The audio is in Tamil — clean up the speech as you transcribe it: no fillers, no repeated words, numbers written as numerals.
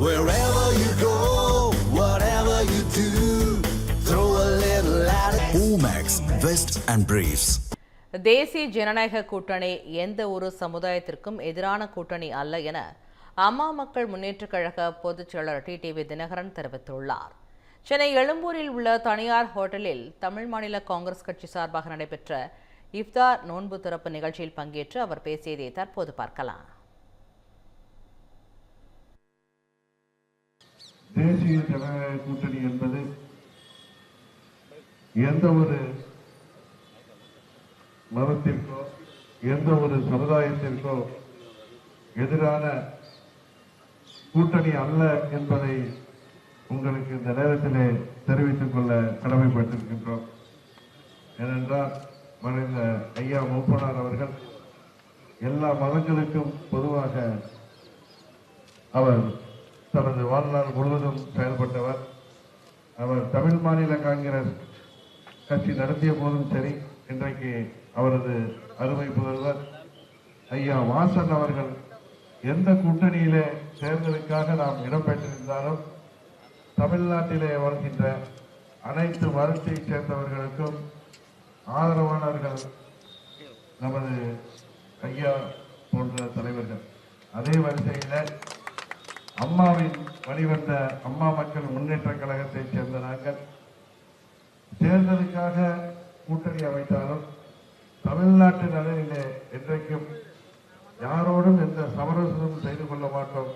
Wherever you go, whatever you do, throw a little at it. Omax, Vest and Briefs. தேசிய ஜனநாயக கூட்டணி எந்த ஒரு சமுதாயத்திற்கும் எதிரான கூட்டணி அல்ல என அம்மா மக்கள் முன்னேற்றக் கழக பொதுச் செயலாளர் டிடிவி தினகரன் தெரிவித்துள்ளார். சென்னை எழும்பூரில் உள்ள தனியார் ஹோட்டலில் தமிழ் மாநில காங்கிரஸ் கட்சி சார்பாக நடைபெற்ற இஃப்தார் நோன்பு திறப்பு நிகழ்ச்சியில் பங்கேற்று அவர் பேசியதை தற்போது பார்க்கலாம். தேசிய ஜனநாயக கூட்டணி என்பது எந்த ஒரு மதத்திற்கோ எந்த ஒரு சமுதாயத்திற்கோ எதிரான கூட்டணி அல்ல என்பதை உங்களுக்கு இந்த நேரத்திலே தெரிவித்துக் கொள்ள கடமைப்பட்டிருக்கின்றோம். ஏனென்றால் மறைந்த ஐயா மூப்பனார் அவர்கள் எல்லா மதங்களுக்கும் பொதுவாக அவர் தனது வாழ்நாள் முழுவதும் செயல்பட்டவர். அவர் தமிழ் மாநில காங்கிரஸ் கட்சி நடத்திய போதும் சரி, இன்றைக்கு அவரது அருமை புதல்வர் ஐயா வாசன் அவர்கள் எந்த கூட்டணியிலே தேர்தலுக்காக நாம் இடம்பெற்றிருந்தாலும் தமிழ்நாட்டிலே வருகின்ற அனைத்து மதத்தைச் சேர்ந்தவர்களுக்கும் ஆதரவானவர்கள் நமது ஐயா போன்ற தலைவர்கள். அதே வரிசையில் அம்மாவின் வழிவந்த அம்மா மக்கள் முன்னேற்ற கழகத்தைச் சேர்ந்த நாங்கள் தேர்தலுக்காக கூட்டணி அமைத்தாலும் தமிழ்நாட்டு நலனிலே என்றைக்கும் யாரோடும் எந்த சமரசமும் செய்து கொள்ள மாட்டோம்.